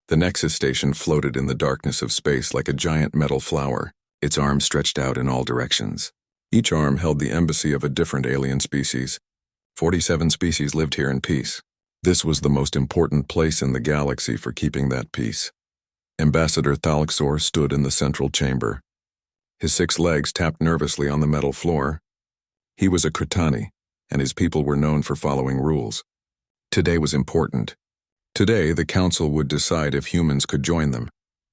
The Nexus station floated in the darkness of space like a giant metal flower, its arms stretched out in all directions. Each arm held the embassy of a different alien species. 47 species lived here in peace. This was the most important place in the galaxy for keeping that peace. Ambassador Thalxor stood in the central chamber. His 6 legs tapped nervously on the metal floor. He was a Kratani, and his people were known for following rules. Today was important. Today, the council would decide if humans could join them.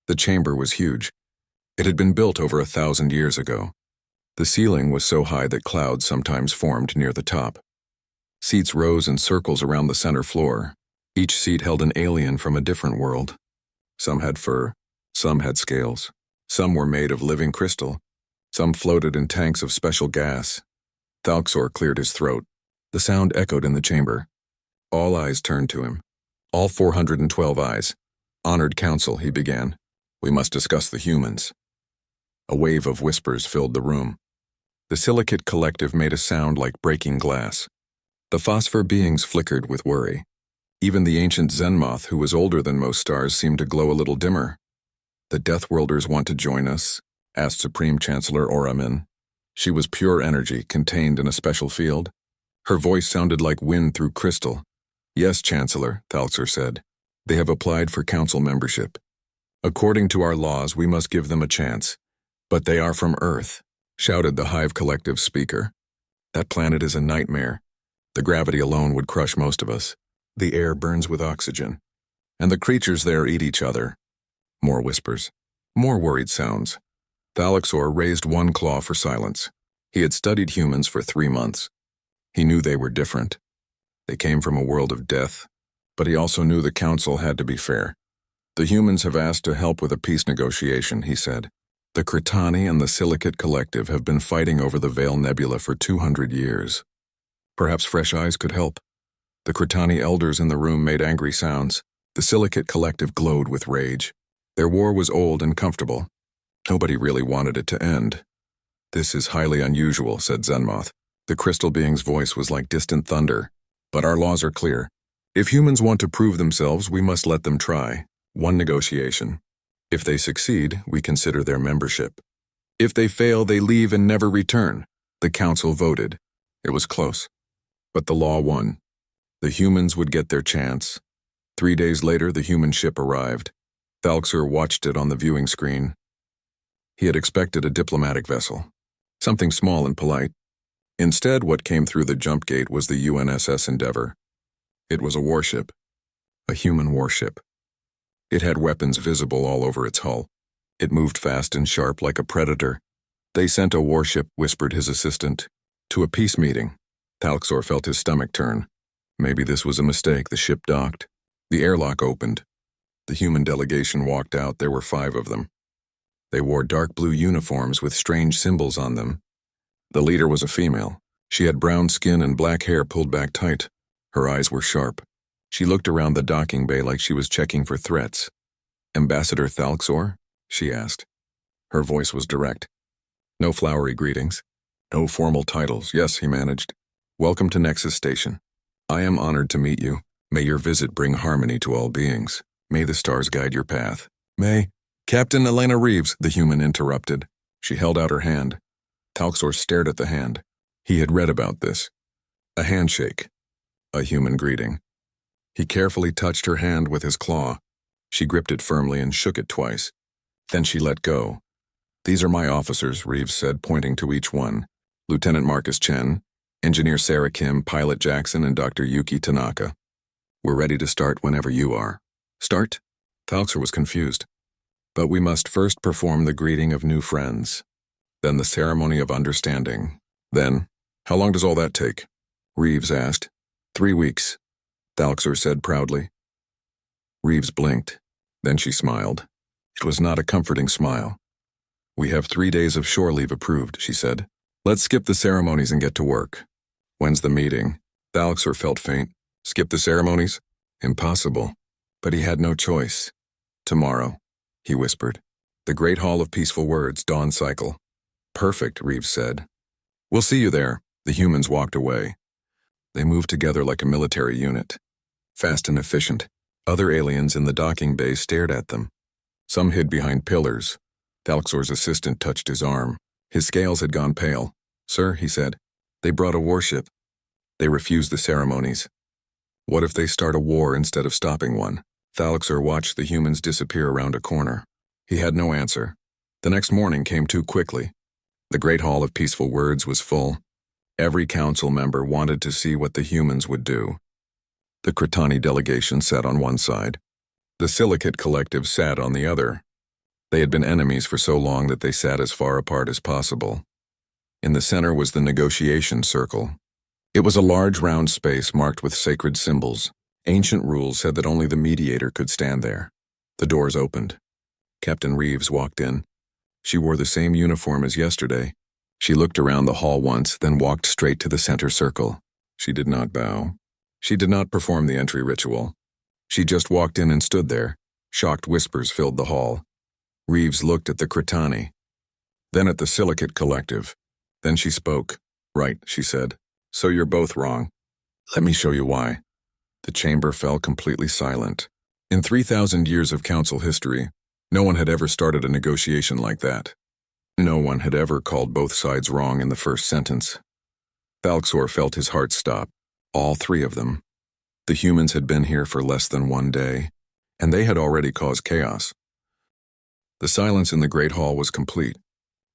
The chamber was huge. It had been built over 1,000 years ago. The ceiling was so high that clouds sometimes formed near the top. Seats rose in circles around the center floor. Each seat held an alien from a different world. Some had fur, some had scales. Some were made of living crystal. Some floated in tanks of special gas. Thalxor cleared his throat. The sound echoed in the chamber. All eyes turned to him. All 412 eyes. Honored council, he began. We must discuss the humans. A wave of whispers filled the room. The Silicate Collective made a sound like breaking glass. The phosphor beings flickered with worry. Even the ancient Zenmoth, who was older than most stars, seemed to glow a little dimmer. The Deathworlders want to join us? Asked Supreme Chancellor Oramin. She was pure energy, contained in a special field. Her voice sounded like wind through crystal. Yes, Chancellor, Thalxor said. They have applied for council membership. According to our laws, we must give them a chance. But they are from Earth, shouted the Hive Collective speaker. That planet is a nightmare. The gravity alone would crush most of us. The air burns with oxygen. And the creatures there eat each other. More whispers. More worried sounds. Thalxor raised one claw for silence. He had studied humans for 3 months. He knew they were different. They came from a world of death, but he also knew the council had to be fair. The humans have asked to help with a peace negotiation, he said. The Kratani and the Silicate Collective have been fighting over the Veil Nebula for 200 years. Perhaps fresh eyes could help. The Kratani elders in the room made angry sounds. The Silicate Collective glowed with rage. Their war was old and comfortable. Nobody really wanted it to end. This is highly unusual, said Zenmoth. The crystal being's voice was like distant thunder. But our laws are clear. If humans want to prove themselves, we must let them try. One negotiation. If they succeed, we consider their membership. If they fail, they leave and never return. The council voted. It was close. But the law won. The humans would get their chance. 3 days later, the human ship arrived. Thalxor watched it on the viewing screen. He had expected a diplomatic vessel. Something small and polite. Instead, what came through the jump gate was the UNSS Endeavour. It was a warship. A human warship. It had weapons visible all over its hull. It moved fast and sharp like a predator. They sent a warship, whispered his assistant, to a peace meeting. Thalxor felt his stomach turn. Maybe this was a mistake. The ship docked. The airlock opened. The human delegation walked out. There were 5 of them. They wore dark blue uniforms with strange symbols on them. The leader was a female. She had brown skin and black hair pulled back tight. Her eyes were sharp. She looked around the docking bay like she was checking for threats. Ambassador Thalxor? She asked. Her voice was direct. No flowery greetings. No formal titles. Yes, he managed. Welcome to Nexus Station. I am honored to meet you. May your visit bring harmony to all beings. May the stars guide your path. May... Captain Elena Reeves, the human interrupted. She held out her hand. Thalxor stared at the hand. He had read about this. A handshake. A human greeting. He carefully touched her hand with his claw. She gripped it firmly and shook it twice. Then she let go. These are my officers, Reeves said, pointing to each one. Lieutenant Marcus Chen, Engineer Sarah Kim, Pilot Jackson, and Dr. Yuki Tanaka. We're ready to start whenever you are. Start? Thalxor was confused. But we must first perform the greeting of new friends. Then the ceremony of understanding. Then, how long does all that take? Reeves asked. 3 weeks, Thalxor said proudly. Reeves blinked. Then she smiled. It was not a comforting smile. We have 3 days of shore leave approved, she said. Let's skip the ceremonies and get to work. When's the meeting? Thalxor felt faint. Skip the ceremonies? Impossible. But he had no choice. Tomorrow, he whispered. The Great Hall of Peaceful Words, Dawn Cycle. Perfect, Reeves said. We'll see you there. The humans walked away. They moved together like a military unit. Fast and efficient. Other aliens in the docking bay stared at them. Some hid behind pillars. Thalxor's assistant touched his arm. His scales had gone pale. "Sir," he said, "they brought a warship. They refused the ceremonies. What if they start a war instead of stopping one?" Thalxor watched the humans disappear around a corner. He had no answer. The next morning came too quickly. The Great Hall of Peaceful Words was full. Every council member wanted to see what the humans would do. The Cretani delegation sat on one side. The Silicate Collective sat on the other. They had been enemies for so long that they sat as far apart as possible. In the center was the negotiation circle. It was a large round space marked with sacred symbols. Ancient rules said that only the mediator could stand there. The doors opened. Captain Reeves walked in. She wore the same uniform as yesterday. She looked around the hall once, then walked straight to the center circle. She did not bow. She did not perform the entry ritual. She just walked in and stood there. Shocked whispers filled the hall. Reeves looked at the Cretani, then at the Silicate Collective. Then she spoke. "Right," she said. "So you're both wrong. Let me show you why." The chamber fell completely silent. In 3,000 years of council history, no one had ever started a negotiation like that. No one had ever called both sides wrong in the first sentence. Thalxor felt his heart stop. All three of them. The humans had been here for less than one day, and they had already caused chaos. The silence in the Great Hall was complete.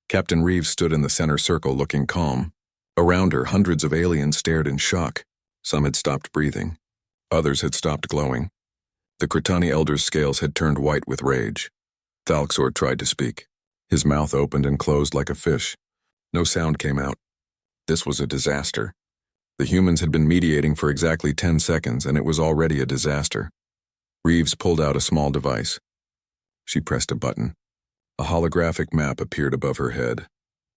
Captain Reeves stood in the center circle looking calm. Around her, hundreds of aliens stared in shock. Some had stopped breathing. Others had stopped glowing. The Cretani elder's scales had turned white with rage. Thalxor tried to speak. His mouth opened and closed like a fish. No sound came out. This was a disaster. The humans had been mediating for exactly 10 seconds, and it was already a disaster. Reeves pulled out a small device. She pressed a button. A holographic map appeared above her head.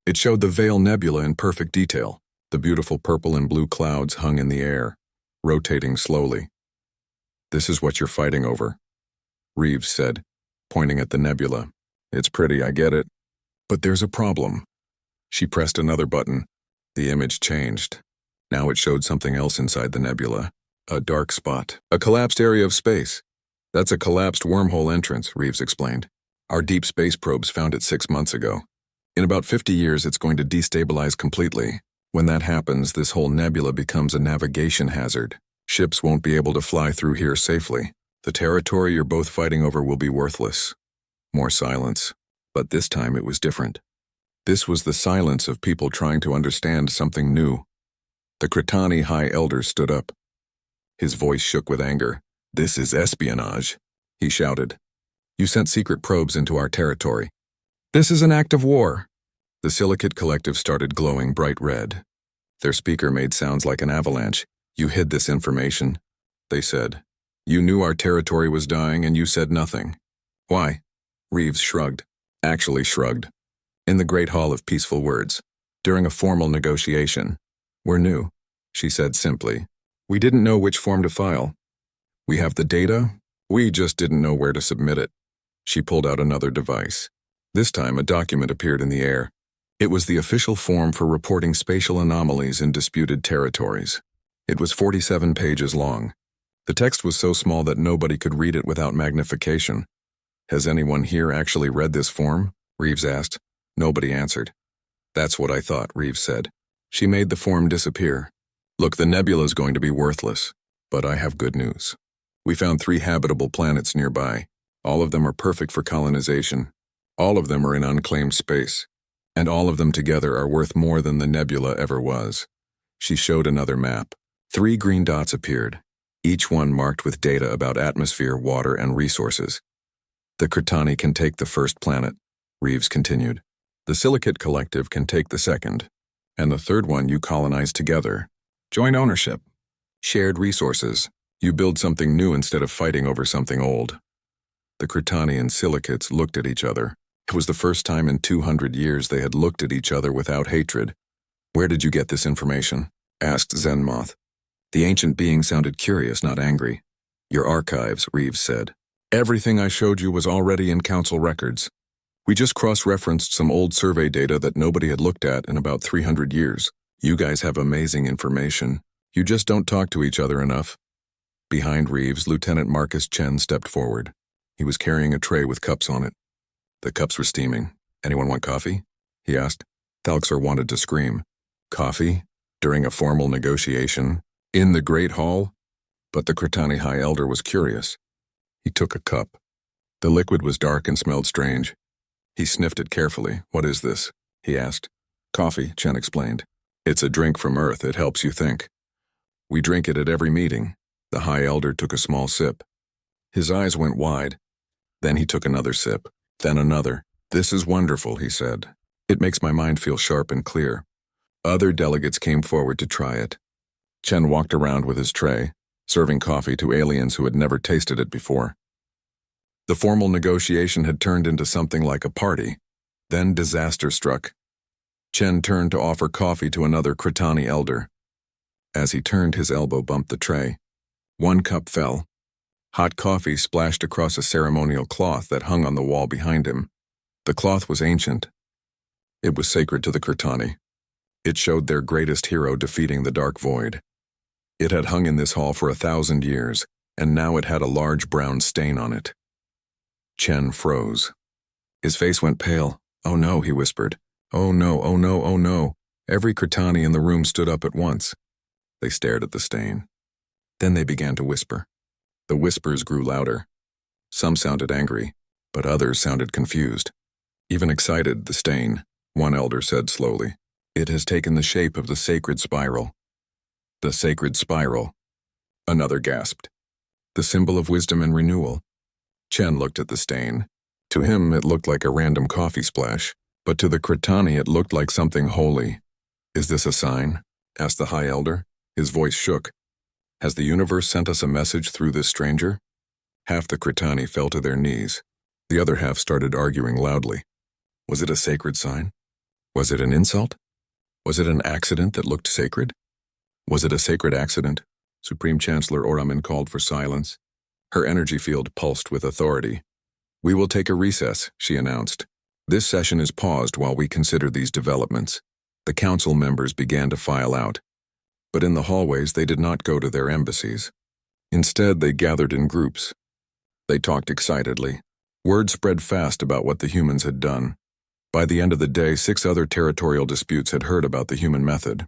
It showed the Veil Nebula in perfect detail. The beautiful purple and blue clouds hung in the air, rotating slowly. "This is what you're fighting over," Reeves said, pointing at the nebula. "It's pretty, I get it. But there's a problem." She pressed another button. The image changed. Now it showed something else inside the nebula. A dark spot. "A collapsed area of space. That's a collapsed wormhole entrance," Reeves explained. "Our deep space probes found it 6 months ago. In about 50 years, it's going to destabilize completely. When that happens, this whole nebula becomes a navigation hazard. Ships won't be able to fly through here safely. The territory you're both fighting over will be worthless." More silence. But this time it was different. This was the silence of people trying to understand something new. The Cretani High Elder stood up. His voice shook with anger. "This is espionage," he shouted. "You sent secret probes into our territory. This is an act of war." The Silicate Collective started glowing bright red. Their speaker made sounds like an avalanche. "You hid this information," they said. "You knew our territory was dying and you said nothing. Why?" Reeves shrugged. Actually shrugged. In the Great Hall of Peaceful Words, during a formal negotiation. "We're new," she said simply. "We didn't know which form to file. We have the data, we just didn't know where to submit it." She pulled out another device. This time a document appeared in the air. It was the official form for reporting spatial anomalies in disputed territories. It was 47 pages long. The text was so small that nobody could read it without magnification. "Has anyone here actually read this form?" Reeves asked. Nobody answered. "That's what I thought," Reeves said. She made the form disappear. "Look, the nebula's going to be worthless, but I have good news. We found 3 habitable planets nearby. All of them are perfect for colonization. All of them are in unclaimed space. And all of them together are worth more than the nebula ever was." She showed another map. 3 green dots appeared, each one marked with data about atmosphere, water, and resources. "The Cretani can take the first planet," Reeves continued. "The Silicate Collective can take the second. And the third one you colonize together. Joint ownership. Shared resources. You build something new instead of fighting over something old." The Cretani and Silicates looked at each other. It was the first time in 200 years they had looked at each other without hatred. "Where did you get this information?" asked Zenmoth. The ancient being sounded curious, not angry. "Your archives," Reeves said. "Everything I showed you was already in council records. We just cross-referenced some old survey data that nobody had looked at in about 300 years. You guys have amazing information. You just don't talk to each other enough." Behind Reeves, Lieutenant Marcus Chen stepped forward. He was carrying a tray with cups on it. The cups were steaming. "Anyone want coffee?" he asked. Thalxor wanted to scream. Coffee? During a formal negotiation? In the Great Hall? But the Kratani High Elder was curious. He took a cup. The liquid was dark and smelled strange. He sniffed it carefully. "What is this?" he asked. "Coffee," Chen explained. "It's a drink from Earth. It helps you think. We drink it at every meeting." The High Elder took a small sip. His eyes went wide. Then he took another sip, then another. "This is wonderful," he said. "It makes my mind feel sharp and clear." Other delegates came forward to try it. Chen walked around with his tray, serving coffee to aliens who had never tasted it before. The formal negotiation had turned into something like a party. Then disaster struck. Chen turned to offer coffee to another Kratani elder. As he turned, his elbow bumped the tray. One cup fell. Hot coffee splashed across a ceremonial cloth that hung on the wall behind him. The cloth was ancient. It was sacred to the Kratani. It showed their greatest hero defeating the Dark Void. It had hung in this hall for 1,000 years, and now it had a large brown stain on it. Chen froze. His face went pale. "Oh no," he whispered. "Oh no, oh no, oh no." Every Kratani in the room stood up at once. They stared at the stain. Then they began to whisper. The whispers grew louder. Some sounded angry, but others sounded confused. Even excited, the stain, one elder said slowly. "It has taken the shape of the sacred spiral." "The sacred spiral," another gasped. "The symbol of wisdom and renewal." Chen looked at the stain. To him, it looked like a random coffee splash, but to the Kratani, it looked like something holy. "Is this a sign?" asked the High Elder. His voice shook. "Has the universe sent us a message through this stranger?" Half the Kratani fell to their knees. The other half started arguing loudly. Was it a sacred sign? Was it an insult? Was it an accident that looked sacred? Was it a sacred accident? Supreme Chancellor Oramin called for silence. Her energy field pulsed with authority. "We will take a recess," she announced. "This session is paused while we consider these developments." The council members began to file out. But in the hallways, they did not go to their embassies. Instead, they gathered in groups. They talked excitedly. Word spread fast about what the humans had done. By the end of the day, 6 other territorial disputes had heard about the human method.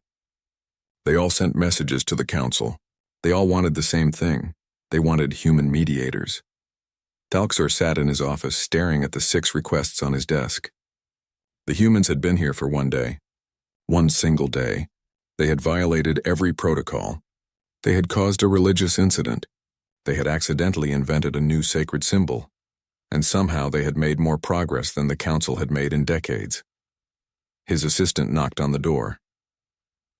They all sent messages to the council. They all wanted the same thing. They wanted human mediators. Thalxor sat in his office, staring at the 6 requests on his desk. The humans had been here for one day. One single day. They had violated every protocol. They had caused a religious incident. They had accidentally invented a new sacred symbol. And somehow they had made more progress than the council had made in decades. His assistant knocked on the door.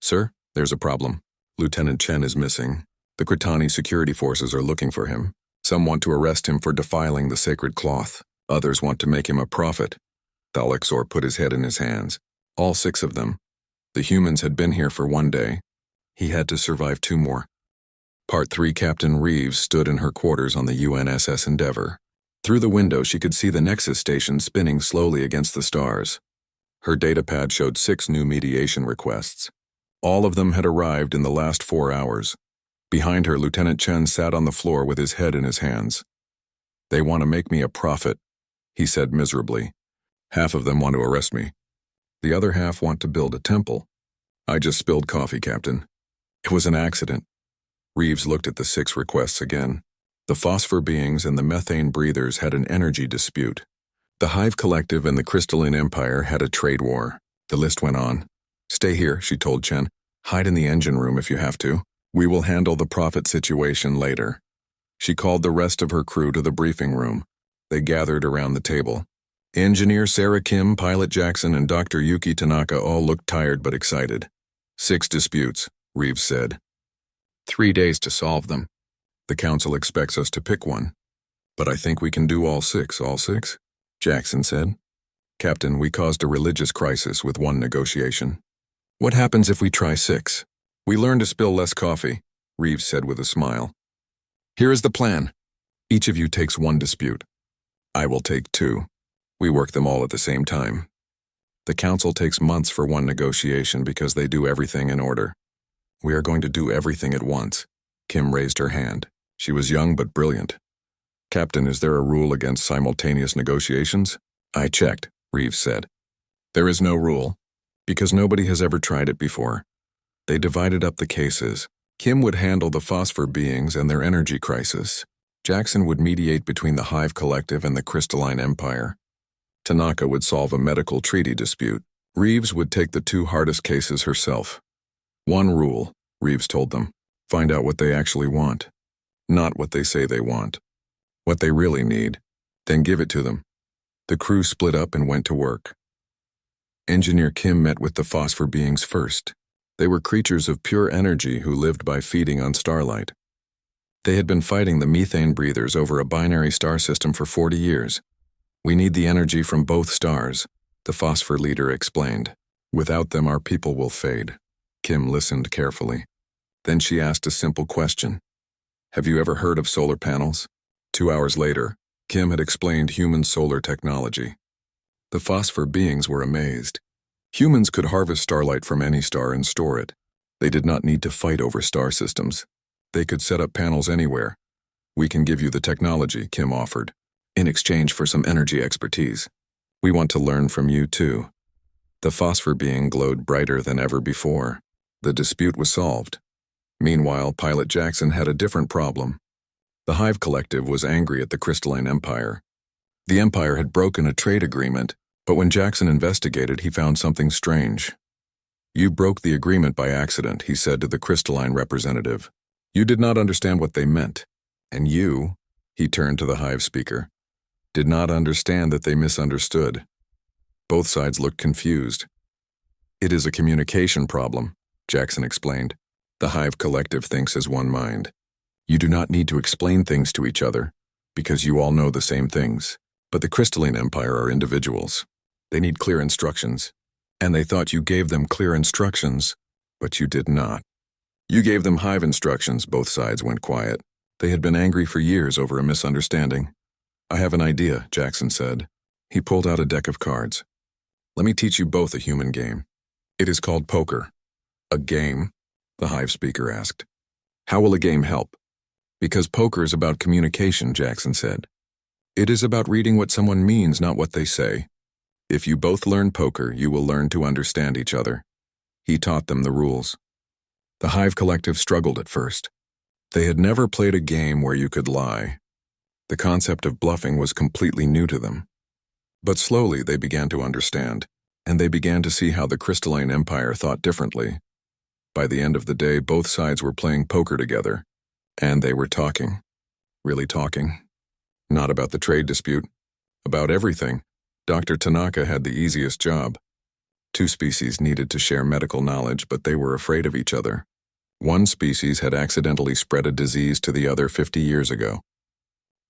"Sir, there's a problem. Lieutenant Chen is missing. The Kratani security forces are looking for him. Some want to arrest him for defiling the sacred cloth. Others want to make him a prophet." Thalxor put his head in his hands. All 6 of them. The humans had been here for one day. He had to survive 2 more. Part 3 Captain Reeves stood in her quarters on the UNSS Endeavour. Through the window, she could see the Nexus station spinning slowly against the stars. Her datapad showed 6 new mediation requests. All of them had arrived in the last 4 hours. Behind her, Lieutenant Chen sat on the floor with his head in his hands. "They want to make me a prophet," he said miserably. "Half of them want to arrest me. The other half want to build a temple. I just spilled coffee, Captain. It was an accident." Reeves looked at the 6 requests again. The phosphor beings and the methane breathers had an energy dispute. The Hive Collective and the Crystalline Empire had a trade war. The list went on. "Stay here," she told Chen. "Hide in the engine room if you have to. We will handle the prophet situation later." She called the rest of her crew to the briefing room. They gathered around the table. Engineer Sarah Kim, Pilot Jackson, and Dr. Yuki Tanaka all looked tired but excited. 6 disputes, Reeves said. 3 days to solve them. The council expects us to pick one. "But I think we can do all 6, all 6? Jackson said. "Captain, we caused a religious crisis with 1 negotiation. What happens if we try 6? We learn to spill less coffee," Reeves said with a smile. "Here is the plan. Each of you takes 1 dispute. I will take 2. We work them all at the same time. The council takes months for 1 negotiation because they do everything in order. We are going to do everything at once." Kim raised her hand. She was young but brilliant. "Captain, is there a rule against simultaneous negotiations?" "I checked," Reeves said. "There is no rule, because nobody has ever tried it before." They divided up the cases. Kim would handle the phosphor beings and their energy crisis. Jackson would mediate between the Hive Collective and the Crystalline Empire. Tanaka would solve a medical treaty dispute. Reeves would take the two hardest cases herself. "One rule," Reeves told them. "Find out what they actually want. Not what they say they want. What they really need. Then give it to them." The crew split up and went to work. Engineer Kim met with the phosphor beings first. They were creatures of pure energy who lived by feeding on starlight. They had been fighting the methane breathers over a binary star system for 40 years. "We need the energy from both stars," the phosphor leader explained. "Without them, our people will fade." Kim listened carefully. Then she asked a simple question. "Have you ever heard of solar panels?" 2 hours later, Kim had explained human solar technology. The phosphor beings were amazed. Humans could harvest starlight from any star and store it. They did not need to fight over star systems. They could set up panels anywhere. "We can give you the technology," Kim offered, "in exchange for some energy expertise. We want to learn from you too." The phosphor being glowed brighter than ever before. The dispute was solved. Meanwhile, Pilot Jackson had a different problem. The Hive Collective was angry at the Crystalline Empire. The Empire had broken a trade agreement, but when Jackson investigated, he found something strange. "You broke the agreement by accident," he said to the Crystalline representative. "You did not understand what they meant. And you," he turned to the Hive speaker, "did not understand that they misunderstood." Both sides looked confused. "It is a communication problem," Jackson explained. "The Hive Collective thinks as one mind. You do not need to explain things to each other, because you all know the same things. But the Crystalline Empire are individuals. They need clear instructions. And they thought you gave them clear instructions, but you did not. You gave them Hive instructions." Both sides went quiet. They had been angry for years over a misunderstanding. "I have an idea," Jackson said. He pulled out a deck of cards. "Let me teach you both a human game. It is called poker." "A game?" the Hive speaker asked. "How will a game help?" "Because poker is about communication," Jackson said. "It is about reading what someone means, not what they say. If you both learn poker, you will learn to understand each other." He taught them the rules. The Hive Collective struggled at first. They had never played a game where you could lie. The concept of bluffing was completely new to them. But slowly they began to understand, and they began to see how the Crystalline Empire thought differently. By the end of the day, both sides were playing poker together, and they were talking. Really talking. Not about the trade dispute. About everything. Dr. Tanaka had the easiest job. Two species needed to share medical knowledge, but they were afraid of each other. One species had accidentally spread a disease to the other 50 years ago.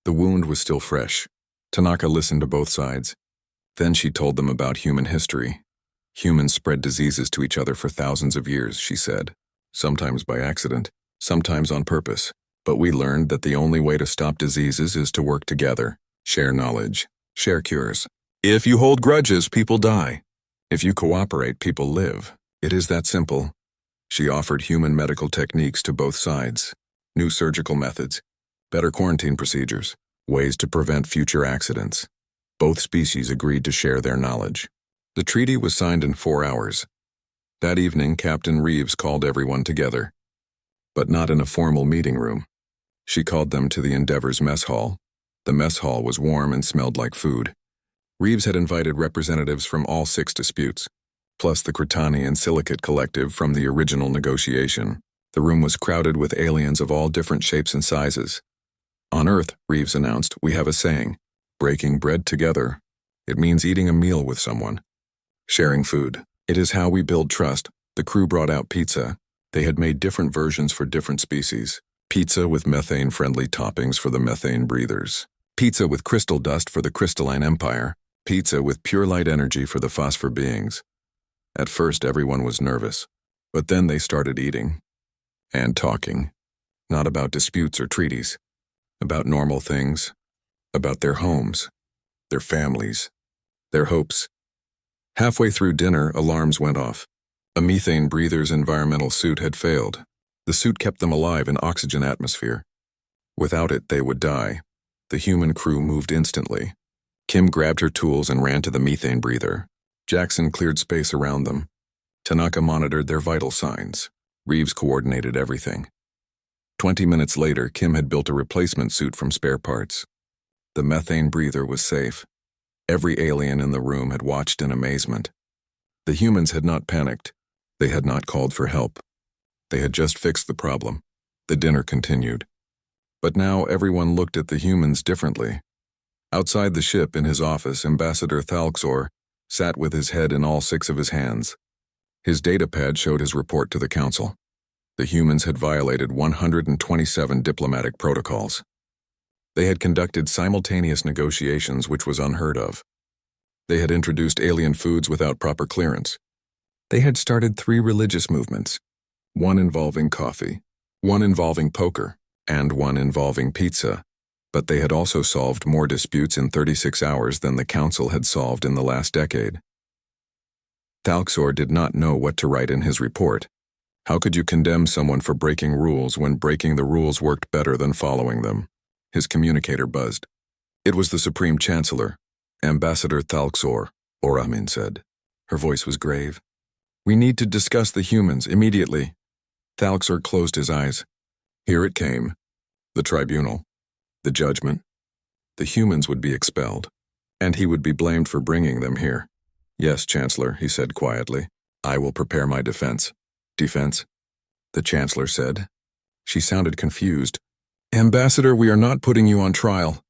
The wound was still fresh. Tanaka listened to both sides. Then she told them about human history. "Humans spread diseases to each other for thousands of years," she said. "Sometimes by accident, sometimes on purpose. But we learned that the only way to stop diseases is to work together, share knowledge, share cures. If you hold grudges, people die. If you cooperate, people live. It is that simple." She offered human medical techniques to both sides. New surgical methods, better quarantine procedures, ways to prevent future accidents. Both species agreed to share their knowledge. The treaty was signed in 4 hours. That evening, Captain Reeves called everyone together. But not in a formal meeting room. She called them to the Endeavor's mess hall. The mess hall was warm and smelled like food. Reeves had invited representatives from all 6 disputes, plus the Cretani and Silicate Collective from the original negotiation. The room was crowded with aliens of all different shapes and sizes. "On Earth," Reeves announced, "we have a saying, breaking bread together. It means eating a meal with someone. Sharing food. It is how we build trust." The crew brought out pizza. They had made different versions for different species. Pizza with methane-friendly toppings for the methane breathers. Pizza with crystal dust for the Crystalline Empire. Pizza with pure light energy for the phosphor beings. At first, everyone was nervous, but then they started eating. And talking. Not about disputes or treaties. About normal things. About their homes. Their families. Their hopes. Halfway through dinner, alarms went off. A methane breather's environmental suit had failed. The suit kept them alive in oxygen atmosphere. Without it, they would die. The human crew moved instantly. Kim grabbed her tools and ran to the methane breather. Jackson cleared space around them. Tanaka monitored their vital signs. Reeves coordinated everything. 20 minutes later, Kim had built a replacement suit from spare parts. The methane breather was safe. Every alien in the room had watched in amazement. The humans had not panicked. They had not called for help. They had just fixed the problem. The dinner continued. But now everyone looked at the humans differently. Outside the ship in his office, Ambassador Thalxor sat with his head in all 6 of his hands. His datapad showed his report to the council. The humans had violated 127 diplomatic protocols. They had conducted simultaneous negotiations, which was unheard of. They had introduced alien foods without proper clearance. They had started 3 religious movements, one involving coffee, one involving poker, and one involving pizza. But they had also solved more disputes in 36 hours than the council had solved in the last decade. Thalxor did not know what to write in his report. How could you condemn someone for breaking rules when breaking the rules worked better than following them? His communicator buzzed. It was the Supreme Chancellor, Ambassador Thalxor, Oramin said. Her voice was grave. We need to discuss the humans immediately. Thalxor closed his eyes. Here it came. The tribunal. The judgment. The humans would be expelled, and he would be blamed for bringing them here. Yes, Chancellor, he said quietly. I will prepare my defense. Defense? The Chancellor said. She sounded confused. Ambassador, we are not putting you on trial.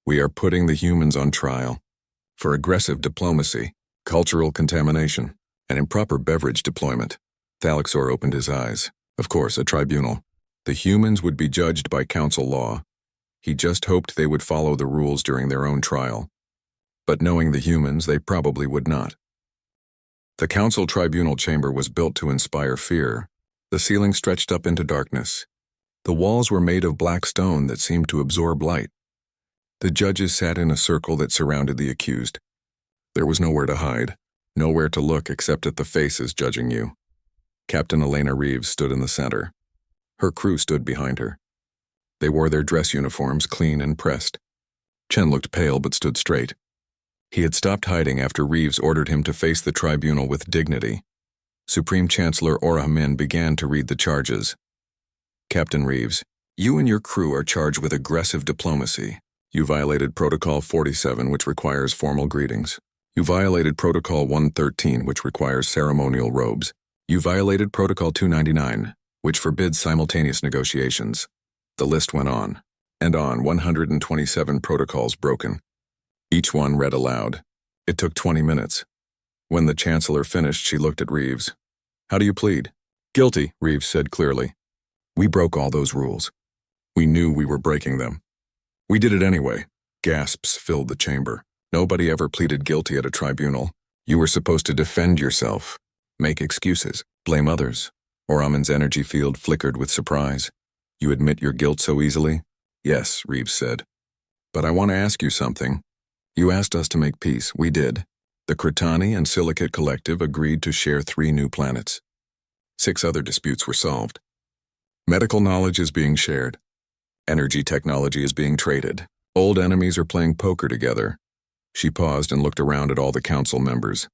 We are putting the humans on trial. For aggressive diplomacy, cultural contamination, and improper beverage deployment. Thalxor opened his eyes. Of course, a tribunal. The humans would be judged by council law. He just hoped they would follow the rules during their own trial. But knowing the humans, they probably would not. The council tribunal chamber was built to inspire fear. The ceiling stretched up into darkness. The walls were made of black stone that seemed to absorb light. The judges sat in a circle that surrounded the accused. There was nowhere to hide, nowhere to look except at the faces judging you. Captain Elena Reeves stood in the center. Her crew stood behind her. They wore their dress uniforms, clean and pressed. Chen looked pale but stood straight. He had stopped hiding after Reeves ordered him to face the tribunal with dignity. Supreme Chancellor Oramin began to read the charges. Captain Reeves, you and your crew are charged with aggressive diplomacy. You violated Protocol 47, which requires formal greetings. You violated Protocol 113, which requires ceremonial robes. You violated Protocol 299, which forbids simultaneous negotiations. The list went on, and on, 127 protocols broken. Each one read aloud. It took 20 minutes. When the Chancellor finished, she looked at Reeves. How do you plead? Guilty, Reeves said clearly. We broke all those rules. We knew we were breaking them. We did it anyway. Gasps filled the chamber. Nobody ever pleaded guilty at a tribunal. You were supposed to defend yourself, make excuses, blame others. Oramin's energy field flickered with surprise. You admit your guilt so easily? Yes, Reeves said. But I want to ask you something. You asked us to make peace. We did. The Cretani and Silicate Collective agreed to share 3 new planets. 6 other disputes were solved. Medical knowledge is being shared. Energy technology is being traded. Old enemies are playing poker together. She paused and looked around at all the council members.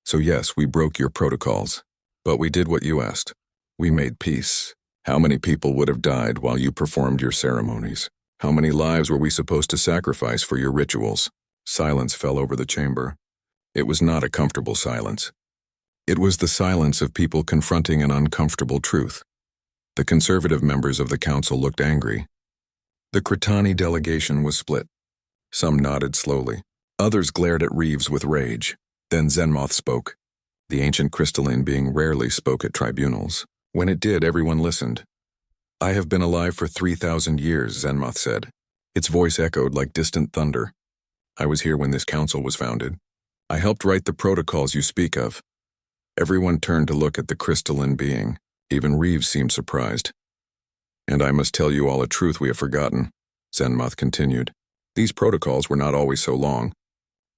So yes, we broke your protocols. But we did what you asked. We made peace. How many people would have died while you performed your ceremonies? How many lives were we supposed to sacrifice for your rituals? Silence fell over the chamber. It was not a comfortable silence. It was the silence of people confronting an uncomfortable truth. The conservative members of the council looked angry. The Cretani delegation was split. Some nodded slowly. Others glared at Reeves with rage. Then Zenmoth spoke. The ancient crystalline being rarely spoke at tribunals. When it did, everyone listened. I have been alive for 3,000 years, Zenmoth said. Its voice echoed like distant thunder. I was here when this council was founded. I helped write the protocols you speak of. Everyone turned to look at the crystalline being. Even Reeves seemed surprised. And I must tell you all a truth we have forgotten, Zenmoth continued. These protocols were not always so long.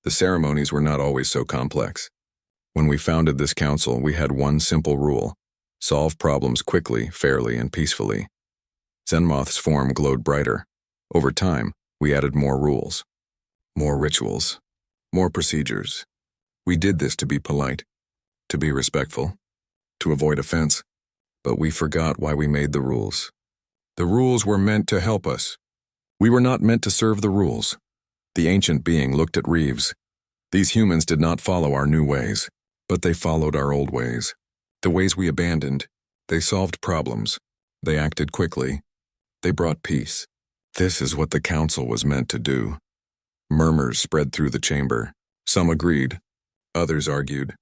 The ceremonies were not always so complex. When we founded this council, we had one simple rule. Solve problems quickly, fairly, and peacefully. Zenmoth's form glowed brighter. Over time, we added more rules, more rituals, more procedures. We did this to be polite, to be respectful, to avoid offense, but we forgot why we made the rules. The rules were meant to help us. We were not meant to serve the rules. The ancient being looked at Reeves. These humans did not follow our new ways, but they followed our old ways. The ways we abandoned. They solved problems. They acted quickly. They brought peace. This is what the council was meant to do. Murmurs spread through the chamber. Some agreed. Others argued.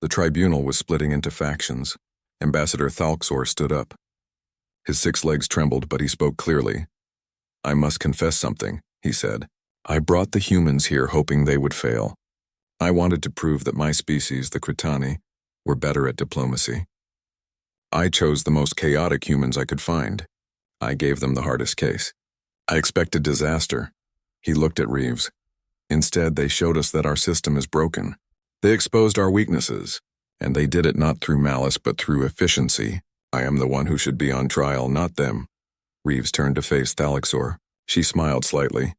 The tribunal was splitting into factions. Ambassador Thalxor stood up. His 6 legs trembled, but he spoke clearly. "I must confess something," he said. "I brought the humans here hoping they would fail. I wanted to prove that my species, the Cretani, were better at diplomacy. I chose the most chaotic humans I could find. I gave them the hardest case. I expected disaster." He looked at Reeves. "Instead, they showed us that our system is broken. They exposed our weaknesses, and they did it not through malice but through efficiency. I am the one who should be on trial, not them." Reeves turned to face Thalxor. She smiled slightly.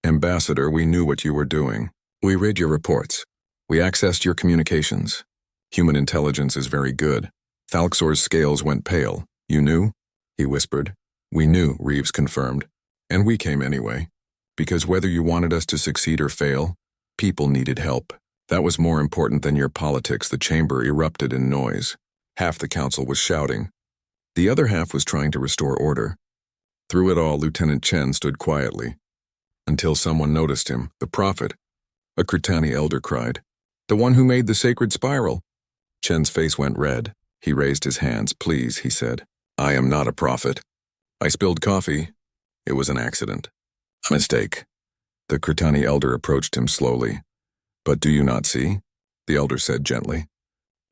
"Ambassador, we knew what you were doing. We read your reports. We accessed your communications. Human intelligence is very good." Thalxor's scales went pale. "You knew?" he whispered. "We knew," Reeves confirmed. "And we came anyway. Because whether you wanted us to succeed or fail, people needed help. That was more important than your politics." The chamber erupted in noise. Half the council was shouting. The other half was trying to restore order. Through it all, Lieutenant Chen stood quietly. Until someone noticed him, the prophet. A Cretani elder cried, "The one who made the sacred spiral." Chen's face went red. He raised his hands. "Please," he said. "I am not a prophet. I spilled coffee. It was an accident. A mistake." The Cretani elder approached him slowly. "But do you not see?" the elder said gently.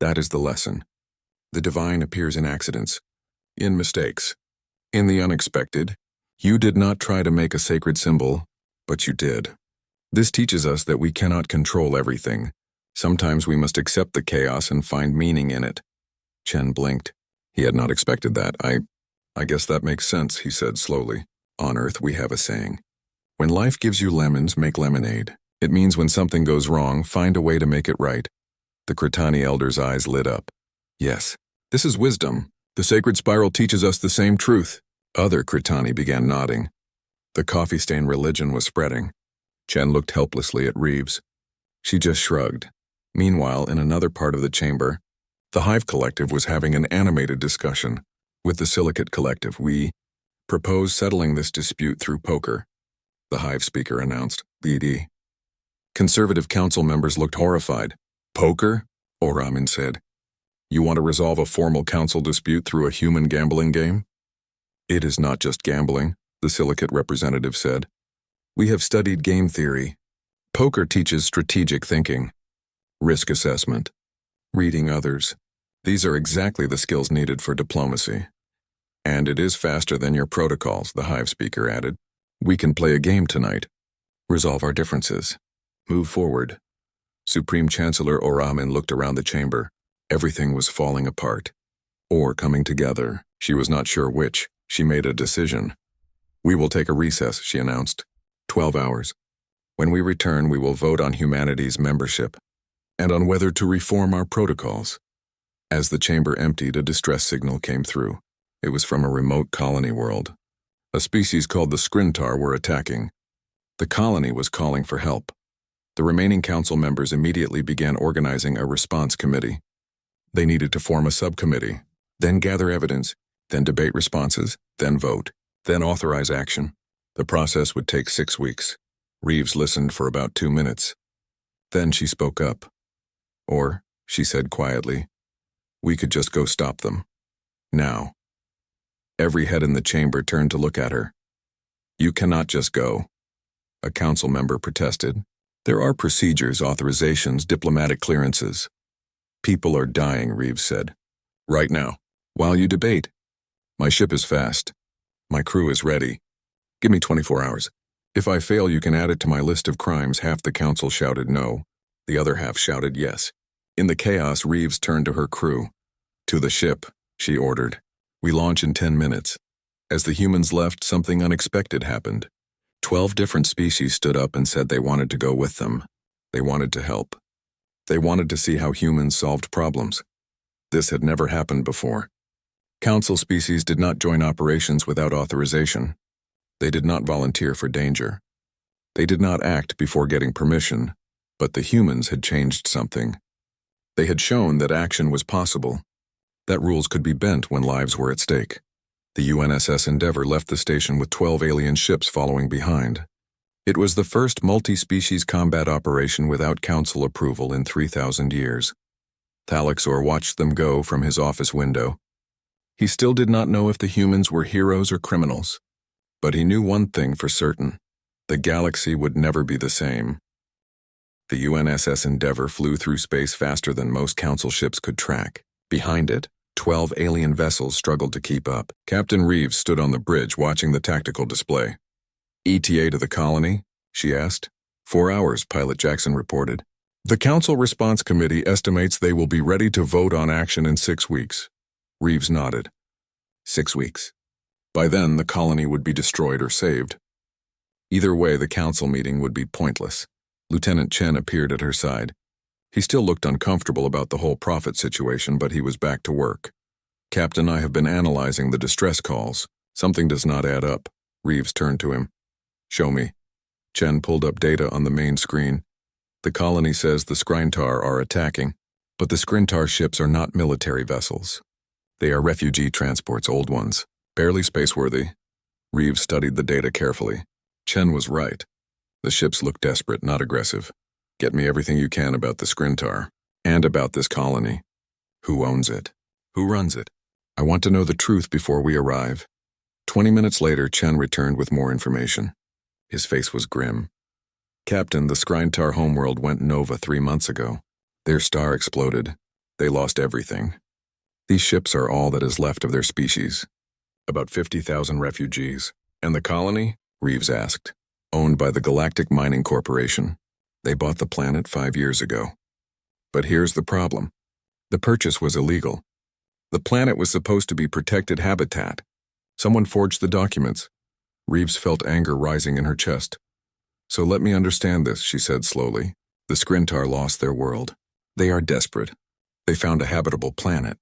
"That is the lesson. The divine appears in accidents, in mistakes, in the unexpected. You did not try to make a sacred symbol, but you did. This teaches us that we cannot control everything. Sometimes we must accept the chaos and find meaning in it." Chen blinked. He had not expected that. I guess that makes sense," he said slowly. "On Earth we have a saying. When life gives you lemons, make lemonade. It means when something goes wrong, find a way to make it right." The Cretani elder's eyes lit up. "Yes, this is wisdom. The sacred spiral teaches us the same truth." Other Cretani began nodding. The coffee-stained religion was spreading. Chen looked helplessly at Reeves. She just shrugged. Meanwhile, in another part of the chamber, the Hive Collective was having an animated discussion. With the Silicate Collective, we propose settling this dispute through poker, the Hive speaker announced. BD. Conservative council members looked horrified. "Poker?" Oramin said. "You want to resolve a formal council dispute through a human gambling game?" "It is not just gambling," the Silicate representative said. "We have studied game theory. Poker teaches strategic thinking, risk assessment, reading others. These are exactly the skills needed for diplomacy. And it is faster than your protocols," the Hive speaker added. "We can play a game tonight, resolve our differences, move forward." Supreme Chancellor Oramin looked around the chamber. Everything was falling apart, or coming together. She was not sure which. She made a decision. "We will take a recess," she announced. 12 hours. When we return, we will vote on humanity's membership, and on whether to reform our protocols." As the chamber emptied, a distress signal came through. It was from a remote colony world. A species called the Skrintar were attacking. The colony was calling for help. The remaining council members immediately began organizing a response committee. They needed to form a subcommittee, then gather evidence, then debate responses, then vote, then authorize action. The process would take 6 weeks. Reeves listened for about 2 minutes. Then she spoke up. "Or," she said quietly, "we could just go stop them. Now." Every head in the chamber turned to look at her. "You cannot just go." A council member protested. "There are procedures, authorizations, diplomatic clearances." "People are dying," Reeves said. "Right now, while you debate. My ship is fast. My crew is ready. Give me 24 hours. If I fail, you can add it to my list of crimes." Half the council shouted no. The other half shouted yes. In the chaos, Reeves turned to her crew. "To the ship," she ordered. "We launch in 10 minutes. As the humans left, something unexpected happened. 12 different species stood up and said they wanted to go with them. They wanted to help. They wanted to see how humans solved problems. This had never happened before. Council species did not join operations without authorization. They did not volunteer for danger. They did not act before getting permission, but the humans had changed something. They had shown that action was possible, that rules could be bent when lives were at stake. The UNSS Endeavour left the station with 12 alien ships following behind. It was the first multi-species combat operation without council approval in 3,000 years. Thalexor watched them go from his office window. He still did not know if the humans were heroes or criminals, but he knew one thing for certain: the galaxy would never be the same. The UNSS Endeavour flew through space faster than most council ships could track. Behind it, 12 alien vessels struggled to keep up. Captain Reeves stood on the bridge watching the tactical display. "ETA to the colony?" she asked. 4 hours, Pilot Jackson reported. "The Council Response Committee estimates they will be ready to vote on action in 6 weeks. Reeves nodded. 6 weeks. By then, the colony would be destroyed or saved. Either way, the council meeting would be pointless. Lieutenant Chen appeared at her side. He still looked uncomfortable about the whole Prophet situation, but he was back to work. "Captain, I have been analyzing the distress calls. Something does not add up." Reeves turned to him. "Show me." Chen pulled up data on the main screen. "The colony says the Skrintar are attacking, but the Skrintar ships are not military vessels. They are refugee transports, old ones, barely spaceworthy." Reeves studied the data carefully. Chen was right. The ships looked desperate, not aggressive. "Get me everything you can about the Skrintar, and about this colony. Who owns it? Who runs it? I want to know the truth before we arrive." 20 minutes later, Chen returned with more information. His face was grim. "Captain, the Skrintar homeworld went nova 3 months ago. Their star exploded. They lost everything. These ships are all that is left of their species. About 50,000 refugees. And the colony?" Reeves asked. "Owned by the Galactic Mining Corporation. They bought the planet 5 years ago. But here's the problem. The purchase was illegal. The planet was supposed to be protected habitat. Someone forged the documents." Reeves felt anger rising in her chest. "So let me understand this," she said slowly. "The Skrintar lost their world. They are desperate. They found a habitable planet.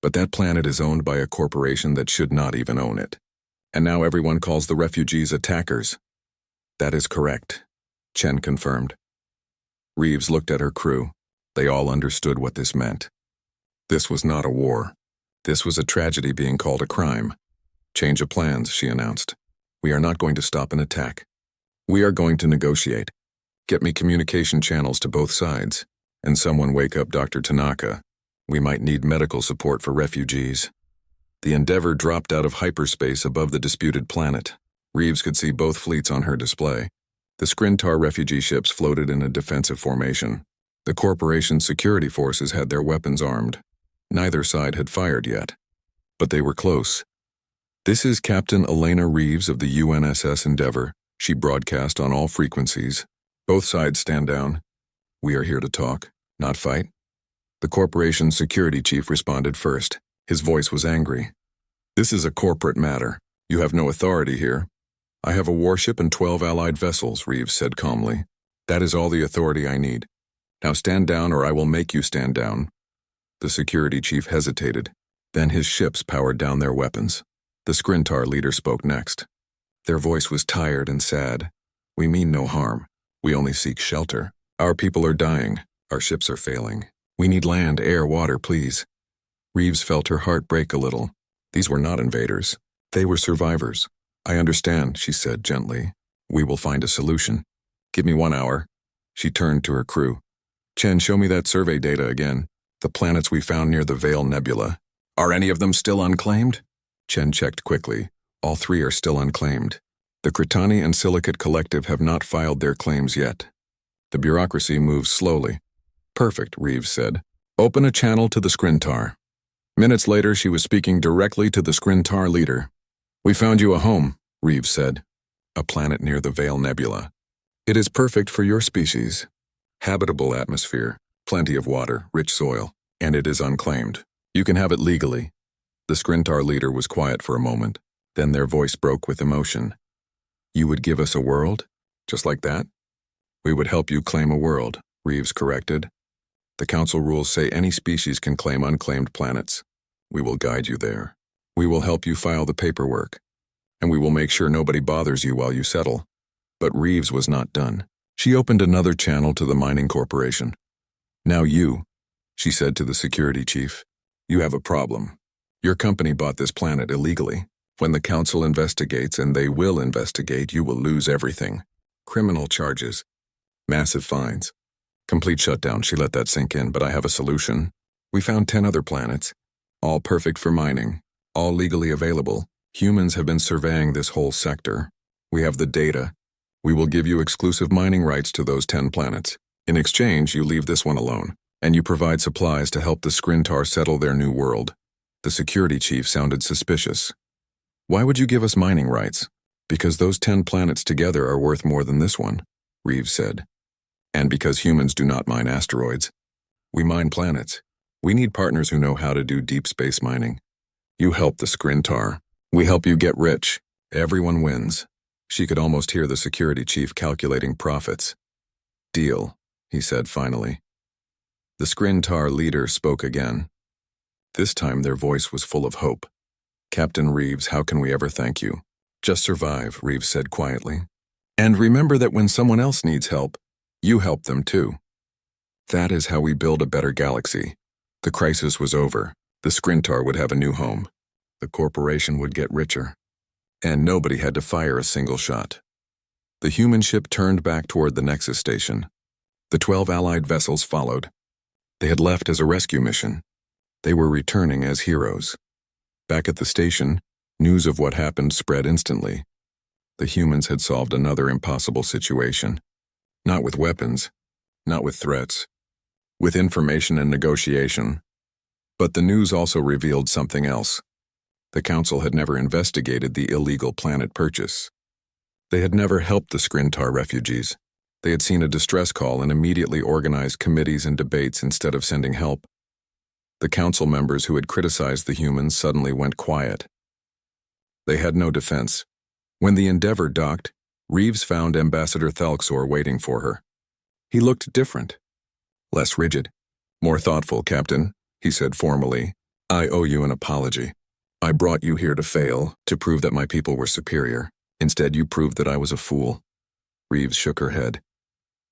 But that planet is owned by a corporation that should not even own it. And now everyone calls the refugees attackers." "That is correct," Chen confirmed. Reeves looked at her crew. They all understood what this meant. This was not a war. This was a tragedy being called a crime. "Change of plans," she announced. "We are not going to stop an attack. We are going to negotiate. Get me communication channels to both sides. And someone wake up Dr. Tanaka. We might need medical support for refugees." The Endeavour dropped out of hyperspace above the disputed planet. Reeves could see both fleets on her display. The Skrintar refugee ships floated in a defensive formation. The corporation's security forces had their weapons armed. Neither side had fired yet. But they were close. "This is Captain Elena Reeves of the UNSS Endeavour," she broadcast on all frequencies. "Both sides stand down. We are here to talk, not fight." The corporation's security chief responded first. His voice was angry. "This is a corporate matter. You have no authority here." "I have a warship and 12 allied vessels," Reeves said calmly. "That is all the authority I need. Now stand down or I will make you stand down." The security chief hesitated. Then his ships powered down their weapons. The Skrintar leader spoke next. Their voice was tired and sad. "We mean no harm. We only seek shelter. Our people are dying. Our ships are failing. We need land, air, water, please." Reeves felt her heart break a little. These were not invaders. They were survivors. "I understand," she said gently. "We will find a solution. Give me 1 hour." She turned to her crew. "Chen, show me that survey data again. The planets we found near the Veil Nebula. Are any of them still unclaimed?" Chen checked quickly. All 3 are still unclaimed. The Cretani and Silicate Collective have not filed their claims yet. The bureaucracy moves slowly. "Perfect," Reeves said. "Open a channel to the Skrintar." Minutes later, she was speaking directly to the Skrintar leader. "We found you a home," Reeves said. "A planet near the Veil Nebula. It is perfect for your species. Habitable atmosphere, plenty of water, rich soil, and it is unclaimed. You can have it legally." The Skrintar leader was quiet for a moment. Then their voice broke with emotion. You would give us a world? Just like that? We would help you claim a world, Reeves corrected. The council rules say any species can claim unclaimed planets. We will guide you there. We will help you file the paperwork. And we will make sure nobody bothers you while you settle. But Reeves was not done. She opened another channel to the mining corporation. Now you, she said to the security chief, you have a problem. Your company bought this planet illegally. When the council investigates, and they will investigate, you will lose everything. Criminal charges. Massive fines. Complete shutdown. She let that sink in, but I have a solution. We found 10 other planets, all perfect for mining, all legally available. Humans have been surveying this whole sector. We have the data. We will give you exclusive mining rights to those 10 planets. In exchange, you leave this one alone, and you provide supplies to help the Skrintar settle their new world. The security chief sounded suspicious. Why would you give us mining rights? Because those 10 planets together are worth more than this one, Reeves said. And because humans do not mine asteroids. We mine planets. We need partners who know how to do deep space mining. You help the Skrintar. We help you get rich. Everyone wins. She could almost hear the security chief calculating profits. Deal, he said finally. The Skrintar leader spoke again. This time their voice was full of hope. Captain Reeves, how can we ever thank you? Just survive, Reeves said quietly. And remember that when someone else needs help, you help them too. That is how we build a better galaxy. The crisis was over. The Skrintar would have a new home. The corporation would get richer. And nobody had to fire a single shot. The human ship turned back toward the Nexus station. The 12 Allied vessels followed. They had left as a rescue mission. They were returning as heroes. Back at the station, news of what happened spread instantly. The humans had solved another impossible situation. Not with weapons, not with threats, with information and negotiation. But the news also revealed something else. The council had never investigated the illegal planet purchase. They had never helped the Skrintar refugees. They had seen a distress call and immediately organized committees and debates instead of sending help. The council members who had criticized the humans suddenly went quiet. They had no defense. When the Endeavour docked, Reeves found Ambassador Thalxor waiting for her. He looked different. Less rigid. More thoughtful, Captain, he said formally. I owe you an apology. I brought you here to fail, to prove that my people were superior. Instead, you proved that I was a fool. Reeves shook her head.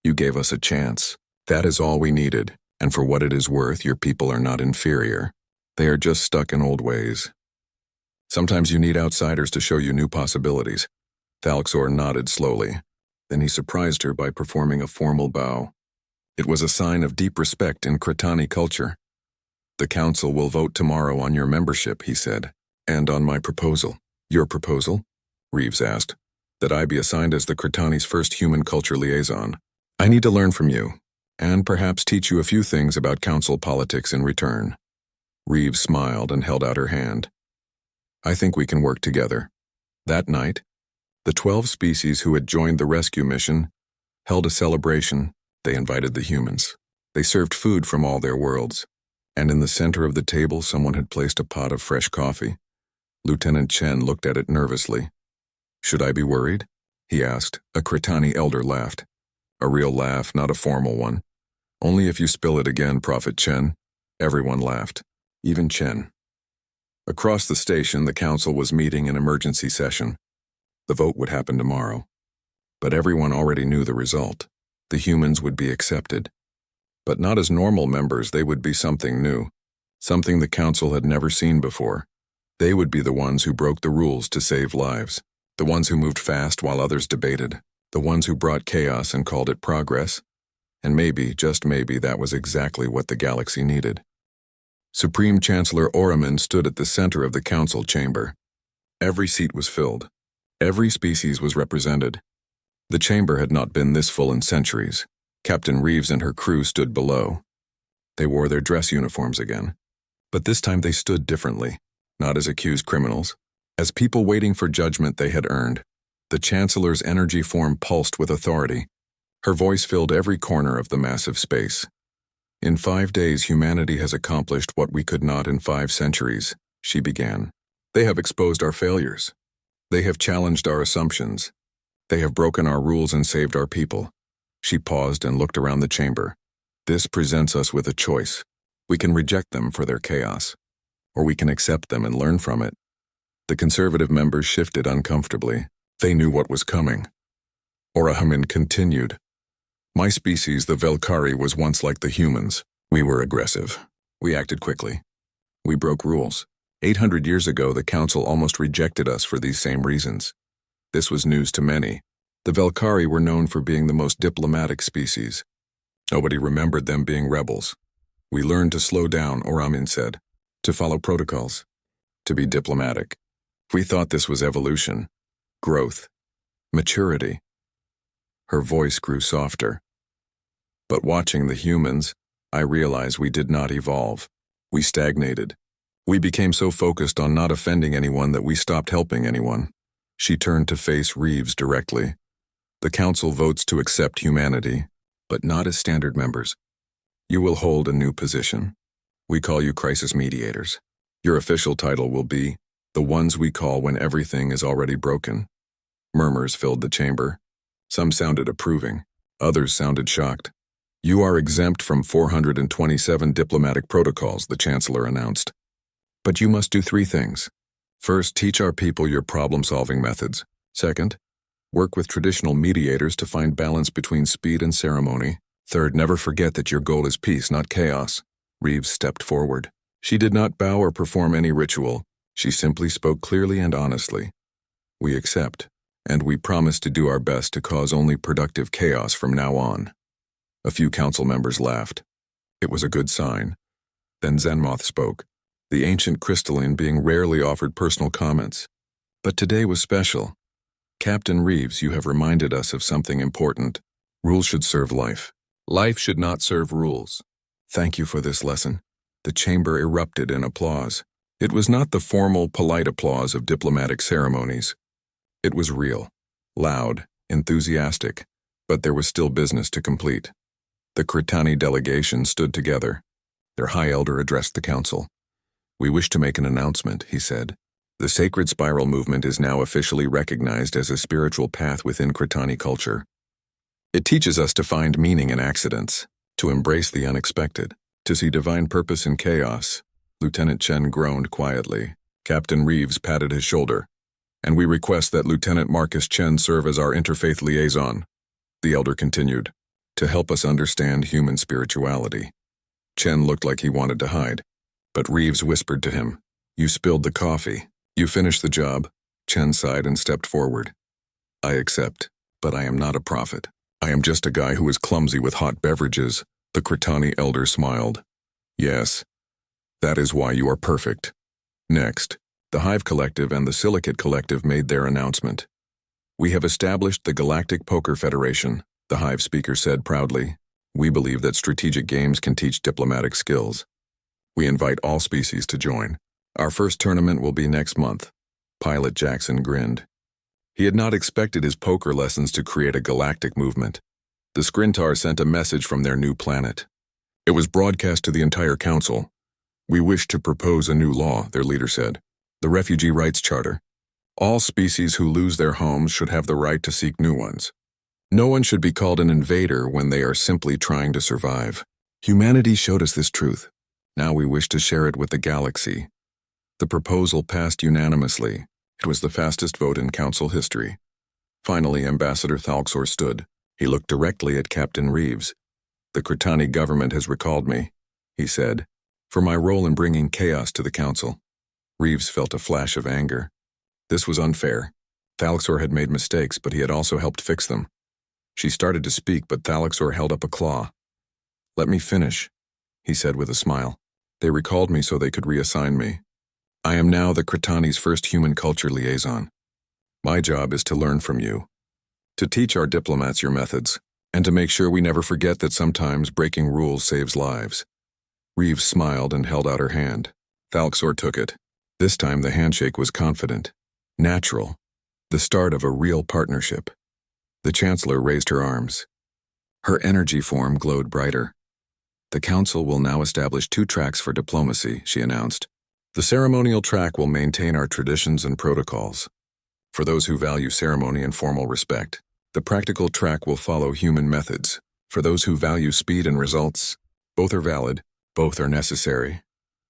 You gave us a chance. That is all we needed. And for what it is worth, your people are not inferior. They are just stuck in old ways. Sometimes you need outsiders to show you new possibilities. Thalxor nodded slowly. Then he surprised her by performing a formal bow. It was a sign of deep respect in Kratani culture. The council will vote tomorrow on your membership, he said, and on my proposal. Your proposal? Reeves asked. That I be assigned as the Kratani's first human culture liaison. I need to learn from you, and perhaps teach you a few things about council politics in return. Reeves smiled and held out her hand. I think we can work together. That night, the 12 species who had joined the rescue mission held a celebration. They invited the humans. They served food from all their worlds, and in the center of the table someone had placed a pot of fresh coffee. Lieutenant Chen looked at it nervously. Should I be worried? He asked. A Kratani elder laughed. A real laugh, not a formal one. Only if you spill it again, Prophet Chen. Everyone laughed, even Chen. Across the station, the council was meeting in emergency session. The vote would happen tomorrow. But everyone already knew the result. The humans would be accepted. But not as normal members, they would be something new. Something the council had never seen before. They would be the ones who broke the rules to save lives. The ones who moved fast while others debated. The ones who brought chaos and called it progress. And maybe, just maybe, that was exactly what the galaxy needed. Supreme Chancellor Oraman stood at the center of the council chamber. Every seat was filled. Every species was represented. The chamber had not been this full in centuries. Captain Reeves and her crew stood below. They wore their dress uniforms again. But this time they stood differently, not as accused criminals, as people waiting for judgment they had earned. The Chancellor's energy form pulsed with authority. Her voice filled every corner of the massive space. In 5 days, humanity has accomplished what we could not in 5 centuries, she began. They have exposed our failures. They have challenged our assumptions. They have broken our rules and saved our people. She paused and looked around the chamber. This presents us with a choice. We can reject them for their chaos, or we can accept them and learn from it. The conservative members shifted uncomfortably. They knew what was coming. Orahamin continued. My species, the Velkari, was once like the humans. We were aggressive. We acted quickly. We broke rules. 800 years ago, the Council almost rejected us for these same reasons. This was news to many. The Velkari were known for being the most diplomatic species. Nobody remembered them being rebels. We learned to slow down, Oramin said, to follow protocols, to be diplomatic. We thought this was evolution, growth, maturity. Her voice grew softer. But watching the humans, I realized we did not evolve. We stagnated. We became so focused on not offending anyone that we stopped helping anyone. She turned to face Reeves directly. The Council votes to accept humanity, but not as standard members. You will hold a new position. We call you crisis mediators. Your official title will be the ones we call when everything is already broken. Murmurs filled the chamber. Some sounded approving. Others sounded shocked. You are exempt from 427 diplomatic protocols, the Chancellor announced. But you must do 3 things. First, teach our people your problem-solving methods. Second, work with traditional mediators to find balance between speed and ceremony. Third, never forget that your goal is peace, not chaos. Reeves stepped forward. She did not bow or perform any ritual. She simply spoke clearly and honestly. We accept, and we promise to do our best to cause only productive chaos from now on. A few council members laughed. It was a good sign. Then Zenmoth spoke, the ancient crystalline being rarely offered personal comments. But today was special. Captain Reeves, you have reminded us of something important. Rules should serve life. Life should not serve rules. Thank you for this lesson. The chamber erupted in applause. It was not the formal, polite applause of diplomatic ceremonies. It was real, loud, enthusiastic, but there was still business to complete. The Kritani delegation stood together. Their High Elder addressed the council. We wish to make an announcement, he said. The Sacred Spiral movement is now officially recognized as a spiritual path within Kritani culture. It teaches us to find meaning in accidents, to embrace the unexpected, to see divine purpose in chaos. Lieutenant Chen groaned quietly. Captain Reeves patted his shoulder. And we request that Lieutenant Marcus Chen serve as our interfaith liaison. The Elder continued, to help us understand human spirituality. Chen looked like he wanted to hide, but Reeves whispered to him, You spilled the coffee. You finished the job. Chen sighed and stepped forward. I accept, but I am not a prophet. I am just a guy who is clumsy with hot beverages. The Kritani Elder smiled. Yes, that is why you are perfect. Next, the Hive Collective and the Silicate Collective made their announcement. We have established the Galactic Poker Federation, the Hive speaker said proudly. We believe that strategic games can teach diplomatic skills. We invite all species to join. Our first tournament will be next month. Pilot Jackson grinned. He had not expected his poker lessons to create a galactic movement. The Skrintar sent a message from their new planet. It was broadcast to the entire council. We wish to propose a new law, their leader said. The Refugee Rights Charter. All species who lose their homes should have the right to seek new ones. No one should be called an invader when they are simply trying to survive. Humanity showed us this truth. Now we wish to share it with the galaxy. The proposal passed unanimously. It was the fastest vote in council history. Finally, Ambassador Thalxor stood. He looked directly at Captain Reeves. The Kritani government has recalled me, he said, for my role in bringing chaos to the council. Reeves felt a flash of anger. This was unfair. Thalxor had made mistakes, but he had also helped fix them. She started to speak, but Thalxor held up a claw. Let me finish, he said with a smile. They recalled me so they could reassign me. I am now the Kritani's first human culture liaison. My job is to learn from you, to teach our diplomats your methods, and to make sure we never forget that sometimes breaking rules saves lives. Reeves smiled and held out her hand. Thalxor took it. This time the handshake was confident, natural, the start of a real partnership. The Chancellor raised her arms. Her energy form glowed brighter. The Council will now establish 2 tracks for diplomacy, she announced. The ceremonial track will maintain our traditions and protocols. For those who value ceremony and formal respect, the practical track will follow human methods. For those who value speed and results, both are valid, both are necessary.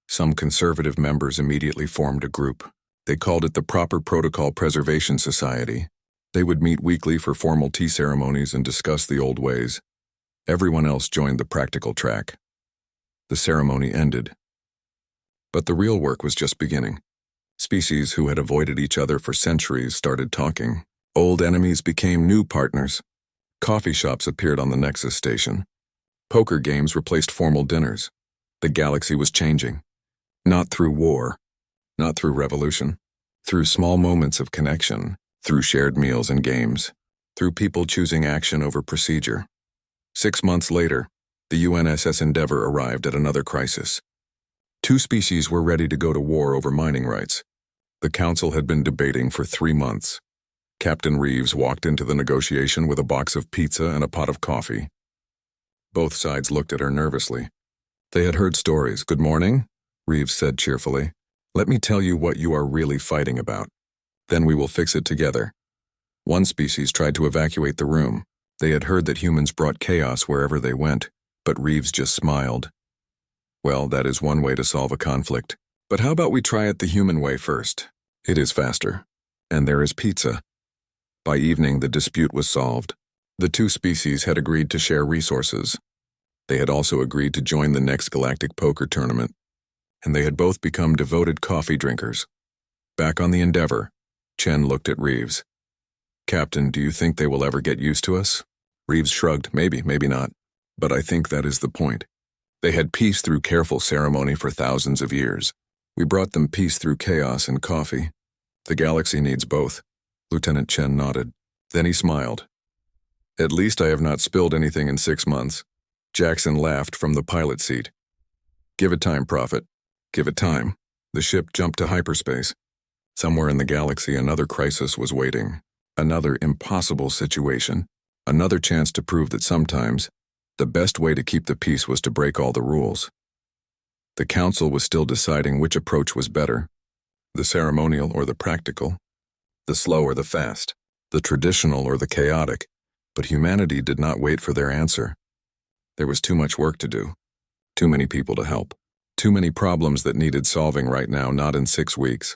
Some conservative members immediately formed a group. They called it the Proper Protocol Preservation Society. They would meet weekly for formal tea ceremonies and discuss the old ways. Everyone else joined the practical track. The ceremony ended. But the real work was just beginning. Species who had avoided each other for centuries started talking. Old enemies became new partners. Coffee shops appeared on the Nexus station. Poker games replaced formal dinners. The galaxy was changing. Not through war, not through revolution, through small moments of connection, through shared meals and games, through people choosing action over procedure. 6 months later, the UNSS Endeavour arrived at another crisis. 2 species were ready to go to war over mining rights. The council had been debating for 3 months. Captain Reeves walked into the negotiation with a box of pizza and a pot of coffee. Both sides looked at her nervously. They had heard stories. "Good morning," Reeves said cheerfully. "Let me tell you what you are really fighting about. Then we will fix it together." One species tried to evacuate the room. They had heard that humans brought chaos wherever they went, but Reeves just smiled. "Well, that is one way to solve a conflict. But how about we try it the human way first? It is faster. And there is pizza." By evening, the dispute was solved. The 2 species had agreed to share resources. They had also agreed to join the next galactic poker tournament. And they had both become devoted coffee drinkers. Back on the Endeavour, Chen looked at Reeves. "Captain, do you think they will ever get used to us?" Reeves shrugged. "Maybe, maybe not. But I think that is the point. They had peace through careful ceremony for thousands of years. We brought them peace through chaos and coffee. The galaxy needs both." Lieutenant Chen nodded. Then he smiled. "At least I have not spilled anything in 6 months. Jackson laughed from the pilot seat. "Give it time, Prophet. Give it time." The ship jumped to hyperspace. Somewhere in the galaxy, another crisis was waiting. Another impossible situation. Another chance to prove that sometimes the best way to keep the peace was to break all the rules. The council was still deciding which approach was better, the ceremonial or the practical, the slow or the fast, the traditional or the chaotic, but humanity did not wait for their answer. There was too much work to do, too many people to help, too many problems that needed solving right now, not in 6 weeks.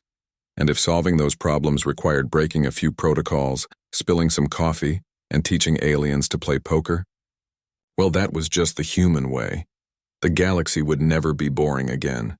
And if solving those problems required breaking a few protocols, spilling some coffee, and teaching aliens to play poker, well, that was just the human way. The galaxy would never be boring again.